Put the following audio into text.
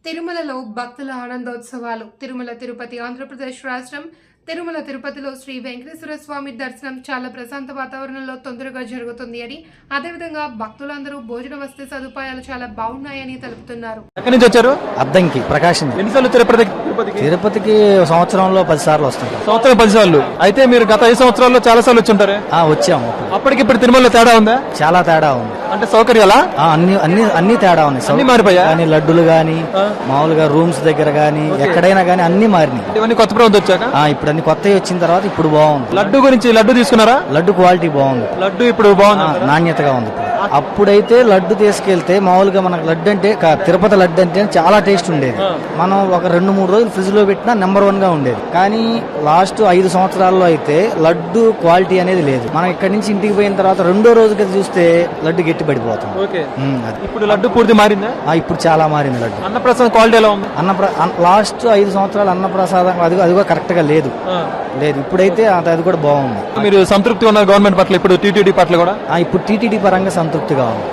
తిరుమలలో భక్తుల ఆనందోత్సవాలు. తిరుమల తిరుపతి ఆంధ్రప్రదేశ్ రాష్ట్రం. తిరుమల తిరుపతిలో శ్రీ వెంకటేశ్వర స్వామి దర్శనం చాలా ప్రశాంత వాతావరణంలో తొందరగా జరుగుతుంది అని, అదేవిధంగా భక్తులందరూ భోజన వసతి సదుపాయాలు చాలా బాగున్నాయని తెలుపుతున్నారు. ఎక్కడి నుంచి వచ్చారు? అద్దంకి ప్రకాశం. ఎన్నిసార్లు తిరుపతికి సంవత్సరంలో 10 సార్లు వస్తాం. సంవత్సరం 10 సార్లు. అయితే మీరు గత 5 సంవత్సరాల్లో చాలా సార్లు వచ్చుంటారు. వచ్చాము. అప్పటికిప్పుడు తిరుమలలో తేడా ఉందా? చాలా తేడా ఉంది. అంటే సౌకర్యాలా? అన్ని తేడా ఉన్నాయి. అన్ని మారిపోయా? కానీ లడ్డులు గానీ, మామూలుగా రూమ్స్ దగ్గర గానీ, ఎక్కడైనా గానీ అన్ని మారినాయి. ఇవన్నీ కొత్త ప్రభుత్వం వచ్చాక ఇప్పుడు అన్ని కొత్తవి వచ్చిన తర్వాత ఇప్పుడు బాగుంది. లడ్డు తీసుకున్నారా? లడ్డు క్వాలిటీ బాగుంది. లడ్డు ఇప్పుడు బాగుంది, నాణ్యతగా ఉంది. అప్పుడైతే లడ్డు తీసుకెళ్తే మామూలుగా మనకు లడ్డు అంటే తిరుపతి లడ్డు అంటే చాలా టేస్ట్ ఉండేది. మనం ఒక 2-3 రోజులు ఫ్రిడ్జ్ లో పెట్టినా నెంబర్ 1 గా ఉండేది. కానీ లాస్ట్ 5 సంవత్సరాల్లో అయితే లడ్డు క్వాలిటీ అనేది లేదు. మనం ఇక్కడి నుంచి ఇంటికి పోయిన తర్వాత 2వ రోజుకి చూస్తే లడ్డు గట్టి పడిపోతుంది. ఇప్పుడు లడ్డు పూర్తి మారిందా? ఇప్పుడు చాలా మారింది లడ్డు. అన్నప్రసాదం క్వాలిటీ ఎలా ఉంది? లాస్ట్ 5 సంవత్సరాలు అన్నప్రసాదం అది కూడా కరెక్ట్ గా లేదు. ఇప్పుడైతే అది కూడా బాగుంది. మీరు సంతృప్తి ఉన్న గవర్నమెంట్ పట్ల, ఇప్పుడు టీటీడీ పట్ల కూడా? ఇప్పుడు టీటీడీ పరంగా సంతృప్తిగా ఉంది.